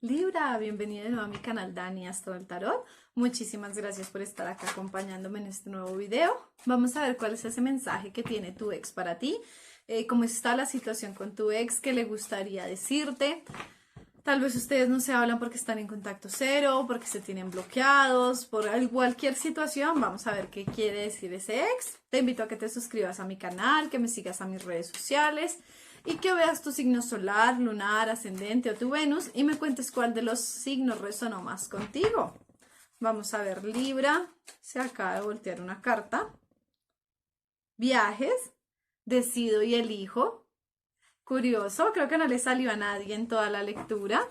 Libra, bienvenido de nuevo a mi canal Dani Astral Tarot. Muchísimas gracias por estar acá acompañándome en este nuevo video. Vamos a ver cuál es ese mensaje que tiene tu ex para ti. Cómo está la situación con tu ex, qué le gustaría decirte. Tal vez ustedes no se hablan porque están en contacto cero, porque se tienen bloqueados, por cualquier situación. Vamos a ver qué quiere decir ese ex. Te invito a que te suscribas a mi canal, que me sigas a mis redes sociales y que veas tu signo solar, lunar, ascendente o tu Venus y me cuentes cuál de los signos resonó más contigo. Vamos a ver, Libra, se acaba de voltear una carta. Viajes, decido y elijo. Curioso, creo que no le salió a nadie en toda la lectura.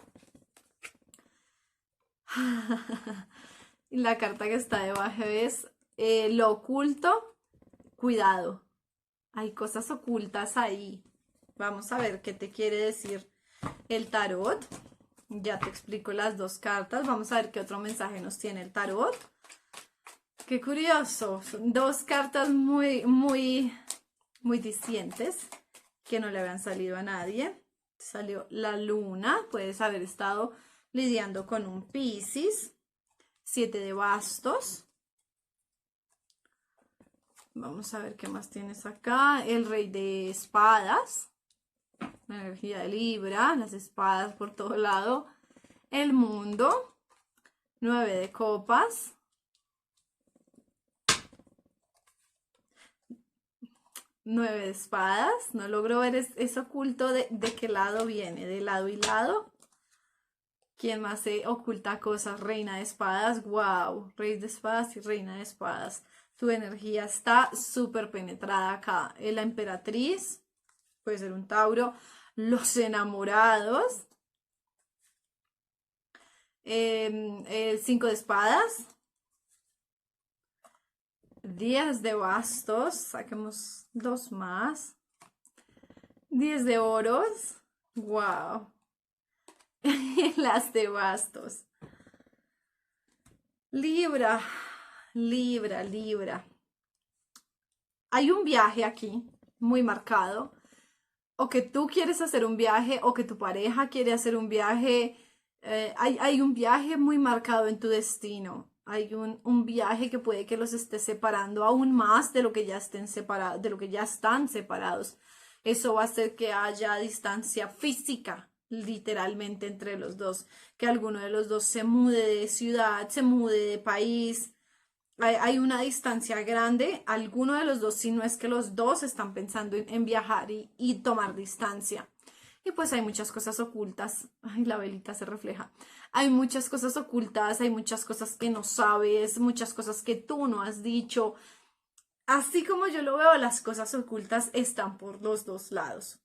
Y la carta que está debajo es lo oculto, cuidado. Hay cosas ocultas ahí. Vamos a ver qué te quiere decir el tarot. Ya te explico las dos cartas. Vamos a ver qué otro mensaje nos tiene el tarot. Qué curioso. Son dos cartas muy distintas que no le habían salido a nadie. Salió la luna. Puedes haber estado lidiando con un Piscis. 7 de bastos. Vamos a ver qué más tienes acá. El rey de espadas. La energía de Libra, las espadas por todo lado, el mundo, 9 de copas, nueve de espadas. No logro ver, es oculto de qué lado viene, de lado y lado. ¿Quién más se oculta cosas? Reina de espadas, wow, rey de espadas y reina de espadas. Tu energía está súper penetrada acá. La emperatriz, puede ser un Tauro. Los enamorados, el 5 de espadas, 10 de bastos, saquemos dos más, 10 de oros, wow, las de bastos. Libra, Libra, Libra. Hay un viaje aquí muy marcado. O que tú quieres hacer un viaje o que tu pareja quiere hacer un viaje. Hay un viaje muy marcado en tu destino. Hay un viaje que puede que los esté separando aún más de lo que ya estén separados, de lo que ya están separados. Eso va a hacer que haya distancia física, literalmente, entre los dos. Que alguno de los dos se mude de ciudad, se mude de país. Hay una distancia grande, alguno de los dos, si no es que los dos están pensando en viajar y tomar distancia. Y pues hay muchas cosas ocultas. Ay, la velita se refleja. Hay muchas cosas ocultas, hay muchas cosas que no sabes, muchas cosas que tú no has dicho. Así como yo lo veo, las cosas ocultas están por los dos lados.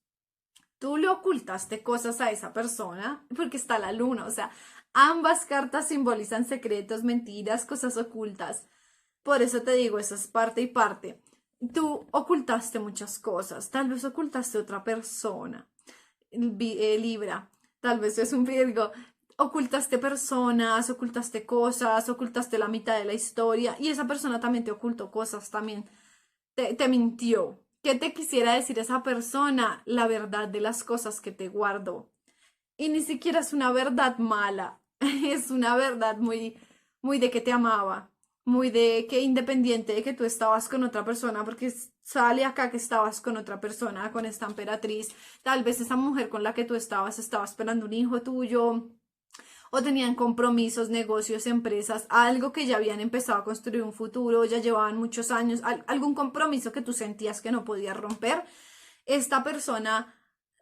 Tú le ocultaste cosas a esa persona porque está la luna, o sea, ambas cartas simbolizan secretos, mentiras, cosas ocultas. Por eso te digo, eso es parte y parte. Tú ocultaste muchas cosas, tal vez ocultaste otra persona, Libra, tal vez es un Virgo, ocultaste personas, ocultaste cosas, ocultaste la mitad de la historia y esa persona también te ocultó cosas, también te mintió. ¿Qué te quisiera decir esa persona? La verdad de las cosas que te guardó. Y ni siquiera es una verdad mala, es una verdad muy de que te amaba, muy de que independiente de que tú estabas con otra persona, porque sale acá que estabas con otra persona, con esta emperatriz, tal vez esa mujer con la que tú estabas estaba esperando un hijo tuyo, o tenían compromisos, negocios, empresas, algo que ya habían empezado a construir un futuro, ya llevaban muchos años, algún compromiso que tú sentías que no podías romper. Esta persona,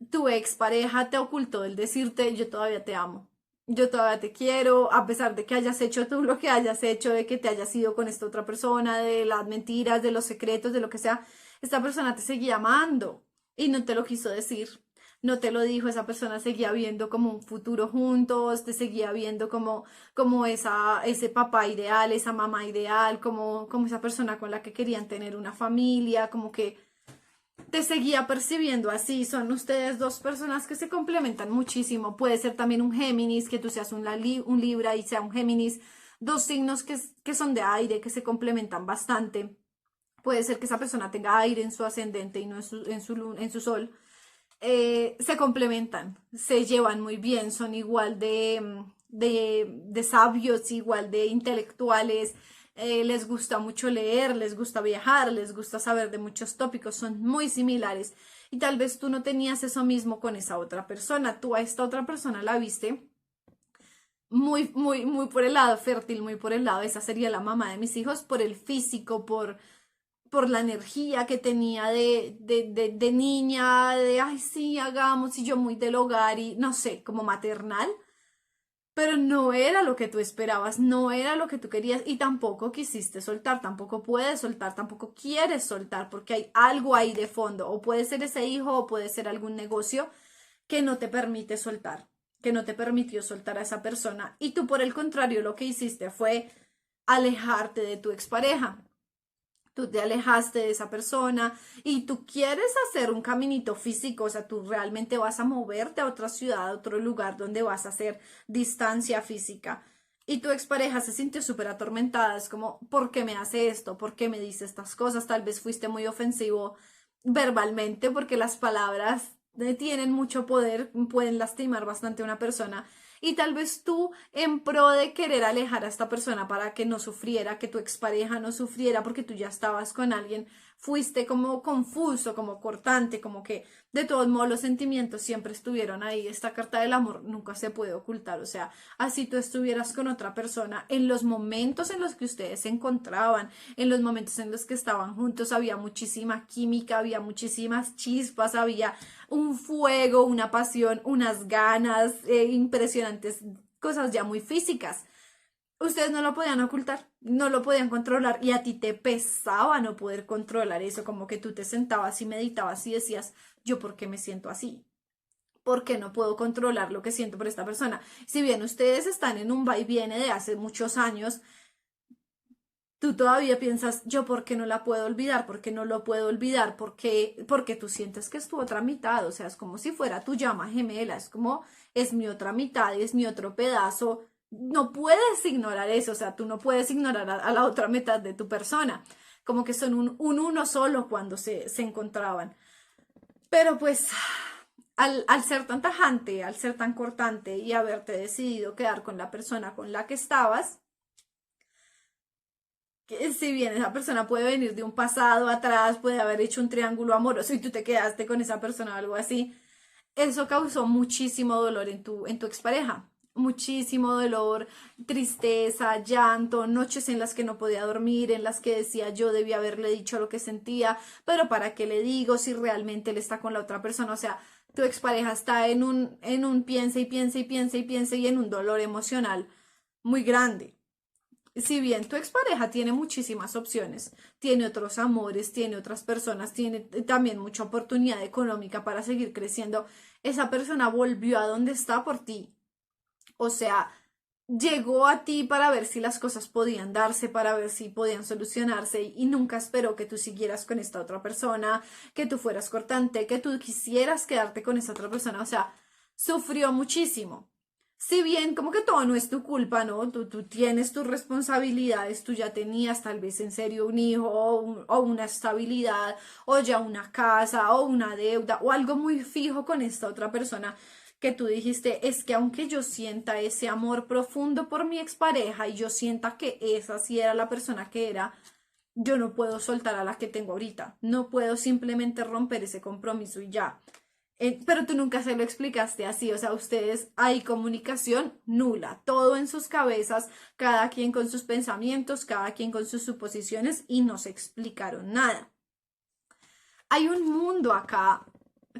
tu expareja, te ocultó el decirte: yo todavía te amo, yo todavía te quiero, a pesar de que hayas hecho tú lo que hayas hecho, de que te hayas ido con esta otra persona, de las mentiras, de los secretos, de lo que sea. Esta persona te seguía amando y no te lo quiso decir, no te lo dijo. Esa persona seguía viendo como un futuro juntos, te seguía viendo como ese papá ideal, esa mamá ideal, como esa persona con la que querían tener una familia, como que te seguía percibiendo así. Son ustedes dos personas que se complementan muchísimo. Puede ser también un Géminis, que tú seas un Libra y sea un Géminis. Dos signos que son de aire, que se complementan bastante. Puede ser que esa persona tenga aire en su ascendente y no en su sol. se complementan, se llevan muy bien, son igual de sabios, igual de intelectuales, les gusta mucho leer, les gusta viajar, les gusta saber de muchos tópicos, son muy similares. Y tal vez tú no tenías eso mismo con esa otra persona, tú a esta otra persona la viste muy por el lado fértil, muy por el lado, esa sería la mamá de mis hijos, por el físico, por la energía que tenía de niña, de, ay, sí, hagamos, y yo muy del hogar y no sé, como maternal, pero no era lo que tú esperabas, no era lo que tú querías y tampoco quisiste soltar, tampoco puedes soltar, tampoco quieres soltar, porque hay algo ahí de fondo, o puede ser ese hijo o puede ser algún negocio que no te permite soltar, que no te permitió soltar a esa persona y tú por el contrario lo que hiciste fue alejarte de tu expareja. Tú te alejaste de esa persona y tú quieres hacer un caminito físico, o sea, tú realmente vas a moverte a otra ciudad, a otro lugar donde vas a hacer distancia física. Y tu expareja se sintió súper atormentada, es como, ¿por qué me hace esto? ¿Por qué me dice estas cosas? Tal vez fuiste muy ofensivo verbalmente, porque las palabras tienen mucho poder, pueden lastimar bastante a una persona. Y tal vez tú, en pro de querer alejar a esta persona para que no sufriera, que tu expareja no sufriera porque tú ya estabas con alguien, fuiste como confuso, como cortante, como que de todos modos los sentimientos siempre estuvieron ahí. Esta carta del amor nunca se puede ocultar. O sea, así tú estuvieras con otra persona, en los momentos en los que ustedes se encontraban, en los momentos en los que estaban juntos, había muchísima química, había muchísimas chispas, había un fuego, una pasión, unas ganas impresionantes, cosas ya muy físicas. Ustedes no lo podían ocultar, no lo podían controlar y a ti te pesaba no poder controlar eso, como que tú te sentabas y meditabas y decías, yo por qué me siento así, por qué no puedo controlar lo que siento por esta persona. Si bien ustedes están en un va y viene de hace muchos años, tú todavía piensas, yo por qué no la puedo olvidar, por qué no lo puedo olvidar, porque tú sientes que es tu otra mitad, o sea, es como si fuera tu llama gemela, es como es mi otra mitad, es mi otro pedazo, no puedes ignorar eso, o sea, tú no puedes ignorar a la otra mitad de tu persona, como que son un uno solo cuando se encontraban. Pero pues al ser tan tajante, al ser tan cortante y haberte decidido quedar con la persona con la que estabas, que si bien esa persona puede venir de un pasado atrás, puede haber hecho un triángulo amoroso y tú te quedaste con esa persona o algo así, eso causó muchísimo dolor en tu expareja. Muchísimo dolor, tristeza, llanto, noches en las que no podía dormir, en las que decía yo debía haberle dicho lo que sentía, pero ¿para qué le digo si realmente él está con la otra persona? O sea, tu expareja está en un piensa y piensa y piensa y piensa y en un dolor emocional muy grande. Si bien tu expareja tiene muchísimas opciones, tiene otros amores, tiene otras personas, tiene también mucha oportunidad económica para seguir creciendo, esa persona volvió a donde está por ti. O sea, llegó a ti para ver si las cosas podían darse, para ver si podían solucionarse y nunca esperó que tú siguieras con esta otra persona, que tú fueras cortante, que tú quisieras quedarte con esta otra persona. O sea, sufrió muchísimo. Si bien como que todo no es tu culpa, ¿no? Tú tienes tus responsabilidades, tú ya tenías tal vez en serio un hijo o una estabilidad o ya una casa o una deuda o algo muy fijo con esta otra persona que tú dijiste, es que aunque yo sienta ese amor profundo por mi expareja y yo sienta que esa sí era la persona que era, yo no puedo soltar a la que tengo ahorita, no puedo simplemente romper ese compromiso y ya. Pero tú nunca se lo explicaste así, o sea, ustedes hay comunicación nula, todo en sus cabezas, cada quien con sus pensamientos, cada quien con sus suposiciones y no se explicaron nada. Hay un mundo acá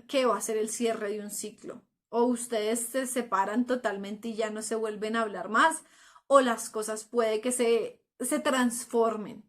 que va a ser el cierre de un ciclo, o ustedes se separan totalmente y ya no se vuelven a hablar más, o las cosas puede que se transformen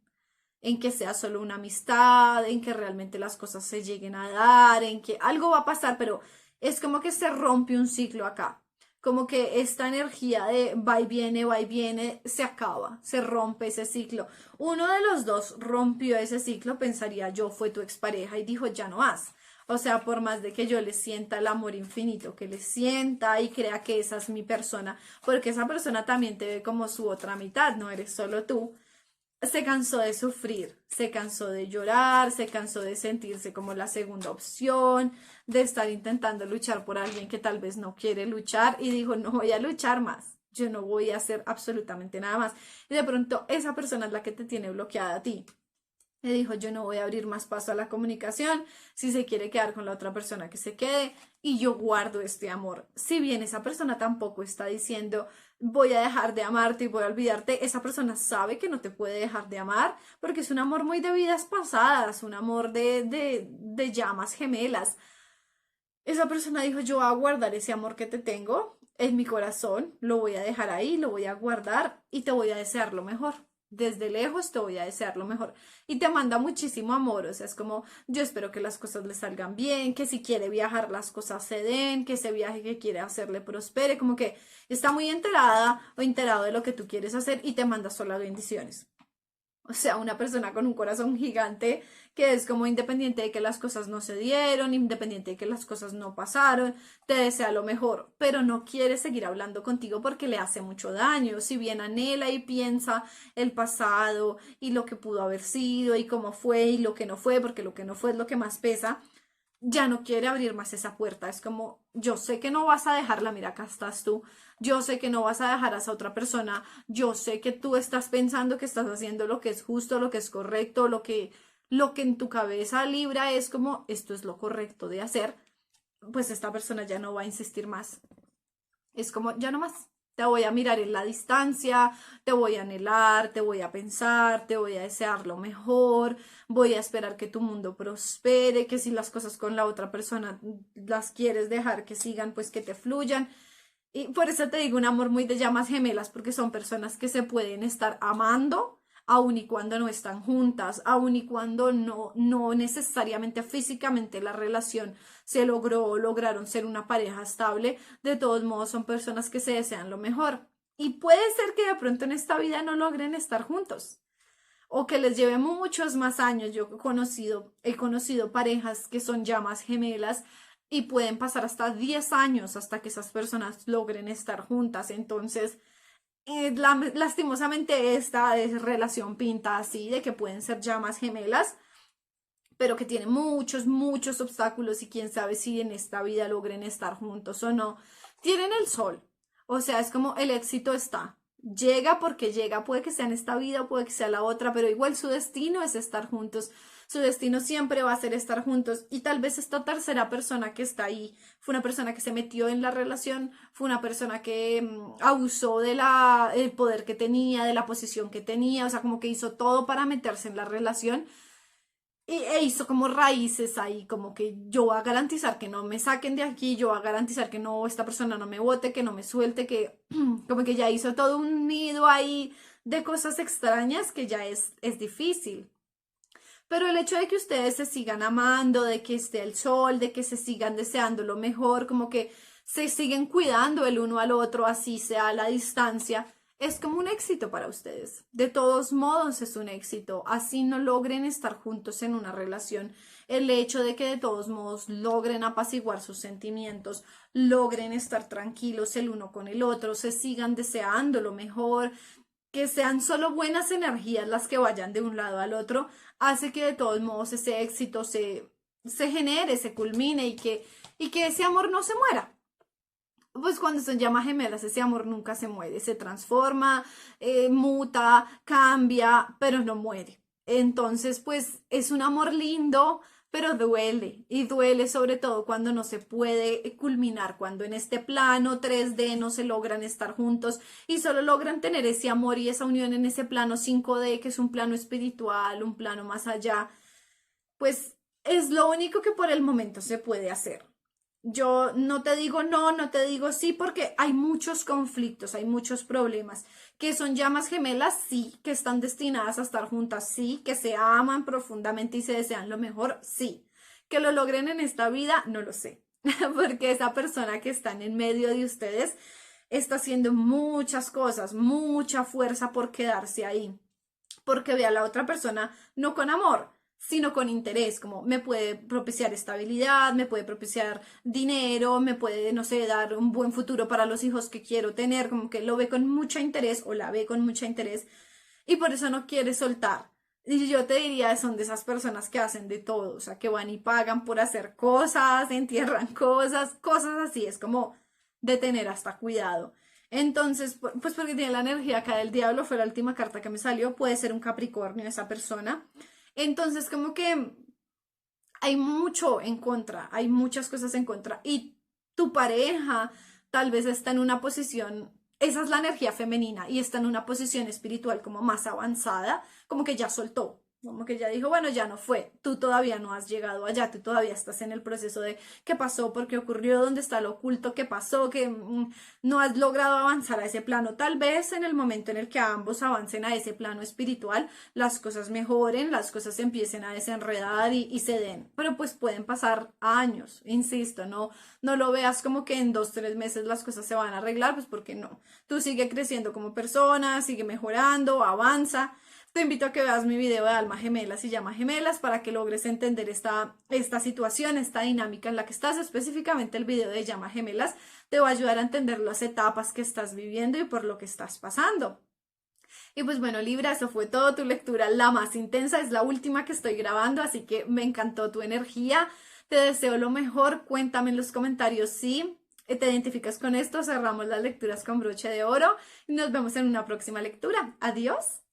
en que sea solo una amistad, en que realmente las cosas se lleguen a dar, en que algo va a pasar, pero es como que se rompe un ciclo acá. Como que esta energía de va y viene, se acaba, se rompe ese ciclo. Uno de los dos rompió ese ciclo, pensaría yo, fue tu expareja y dijo, ya no más. O sea, por más de que yo le sienta el amor infinito, que le sienta y crea que esa es mi persona, porque esa persona también te ve como su otra mitad, no eres solo tú, se cansó de sufrir, se cansó de llorar, se cansó de sentirse como la segunda opción, de estar intentando luchar por alguien que tal vez no quiere luchar y dijo, no voy a luchar más, yo no voy a hacer absolutamente nada más. Y de pronto esa persona es la que te tiene bloqueada a ti. Le dijo, yo no voy a abrir más paso a la comunicación, si se quiere quedar con la otra persona que se quede y yo guardo este amor. Si bien esa persona tampoco está diciendo, voy a dejar de amarte y voy a olvidarte, esa persona sabe que no te puede dejar de amar porque es un amor muy de vidas pasadas, un amor de llamas gemelas. Esa persona dijo, yo voy a guardar ese amor que te tengo en mi corazón, lo voy a dejar ahí, lo voy a guardar y te voy a desear lo mejor. Desde lejos te voy a desear lo mejor. Y te manda muchísimo amor, o sea, es como, yo espero que las cosas le salgan bien, que si quiere viajar las cosas se den, que ese viaje que quiere hacer le prospere, como que está muy enterada o enterado de lo que tú quieres hacer y te manda solo bendiciones. O sea, una persona con un corazón gigante que es como independiente de que las cosas no se dieron, independiente de que las cosas no pasaron, te desea lo mejor, pero no quiere seguir hablando contigo porque le hace mucho daño. Si bien anhela y piensa el pasado y lo que pudo haber sido y cómo fue y lo que no fue, porque lo que no fue es lo que más pesa, ya no quiere abrir más esa puerta. Es como, yo sé que no vas a dejarla, mira, acá estás tú. Yo sé que no vas a dejar a esa otra persona. Yo sé que tú estás pensando que estás haciendo lo que es justo, lo que es correcto, lo que en tu cabeza libra es como, esto es lo correcto de hacer. Pues esta persona ya no va a insistir más. Es como, ya no más. Te voy a mirar en la distancia, te voy a anhelar, te voy a pensar, te voy a desear lo mejor, voy a esperar que tu mundo prospere, que si las cosas con la otra persona las quieres dejar que sigan, pues que te fluyan. Y por eso te digo un amor muy de llamas gemelas, porque son personas que se pueden estar amando aun y cuando no están juntas, aun y cuando no necesariamente físicamente la relación se logró, lograron ser una pareja estable, de todos modos son personas que se desean lo mejor. Y puede ser que de pronto en esta vida no logren estar juntos o que les lleve muchos más años. Yo he conocido parejas que son llamas gemelas y pueden pasar hasta 10 años hasta que esas personas logren estar juntas. Entonces, lastimosamente esta relación pinta así, de que pueden ser llamas gemelas, pero que tienen muchos, muchos obstáculos y quién sabe si en esta vida logren estar juntos o no. Tienen el sol, o sea, es como el éxito está. Llega porque llega, puede que sea en esta vida o puede que sea la otra, pero igual su destino es estar juntos. Su destino siempre va a ser estar juntos y tal vez esta tercera persona que está ahí fue una persona que se metió en la relación, fue una persona que abusó del poder que tenía, de la posición que tenía, o sea, como que hizo todo para meterse en la relación e hizo como raíces ahí, como que yo voy a garantizar que no me saquen de aquí, yo voy a garantizar que no, esta persona no me bote, que no me suelte, que como que ya hizo todo un nido ahí de cosas extrañas que ya es difícil. Pero el hecho de que ustedes se sigan amando, de que esté el sol, de que se sigan deseando lo mejor, como que se siguen cuidando el uno al otro, así sea a la distancia, es como un éxito para ustedes. De todos modos es un éxito. Así no logren estar juntos en una relación. El hecho de que de todos modos logren apaciguar sus sentimientos, logren estar tranquilos el uno con el otro, se sigan deseando lo mejor, que sean solo buenas energías las que vayan de un lado al otro, hace que de todos modos ese éxito se genere, se culmine y que ese amor no se muera. Pues cuando son llamas gemelas, ese amor nunca se muere, se transforma, muta, cambia, pero no muere. Entonces, pues es un amor lindo, pero duele. Y duele sobre todo cuando no se puede culminar, cuando en este plano 3D no se logran estar juntos y solo logran tener ese amor y esa unión en ese plano 5D, que es un plano espiritual, un plano más allá. Pues es lo único que por el momento se puede hacer. Yo no te digo no, no te digo sí, porque hay muchos conflictos, hay muchos problemas, que son llamas gemelas, sí, que están destinadas a estar juntas, sí, que se aman profundamente y se desean lo mejor, sí, que lo logren en esta vida, no lo sé, porque esa persona que está en medio de ustedes está haciendo muchas cosas, mucha fuerza por quedarse ahí, porque ve a la otra persona no con amor, sino con interés, como me puede propiciar estabilidad, me puede propiciar dinero, me puede, no sé, dar un buen futuro para los hijos que quiero tener, como que lo ve con mucho interés o la ve con mucho interés y por eso no quieres soltar. Y yo te diría, son de esas personas que hacen de todo, o sea, que van y pagan por hacer cosas, entierran cosas, cosas así, es como de tener hasta cuidado. Entonces, pues porque tiene la energía acá del diablo, fue la última carta que me salió, puede ser un Capricornio esa persona. Entonces, como que hay mucho en contra, hay muchas cosas en contra y tu pareja tal vez está en una posición, esa es la energía femenina y está en una posición espiritual como más avanzada, como que ya soltó. Como que ya dijo, bueno, ya no fue, tú todavía no has llegado allá, tú todavía estás en el proceso de qué pasó, por qué ocurrió, dónde está lo oculto, qué pasó, que no has logrado avanzar a ese plano. Tal vez en el momento en el que ambos avancen a ese plano espiritual, las cosas mejoren, las cosas se empiecen a desenredar y se den. Pero pues pueden pasar años, insisto, no lo veas como que en 2, 3 meses las cosas se van a arreglar, pues porque no. Tú sigue creciendo como persona, sigue mejorando, avanza. Te invito a que veas mi video de Alma Gemela, se llama Gemelas, para que logres entender esta situación, esta dinámica en la que estás. Específicamente el video de Llama Gemelas te va a ayudar a entender las etapas que estás viviendo y por lo que estás pasando. Y pues bueno, Libra, eso fue todo. Tu lectura, la más intensa, es la última que estoy grabando, así que me encantó tu energía. Te deseo lo mejor. Cuéntame en los comentarios si te identificas con esto. Cerramos las lecturas con broche de oro y nos vemos en una próxima lectura. Adiós.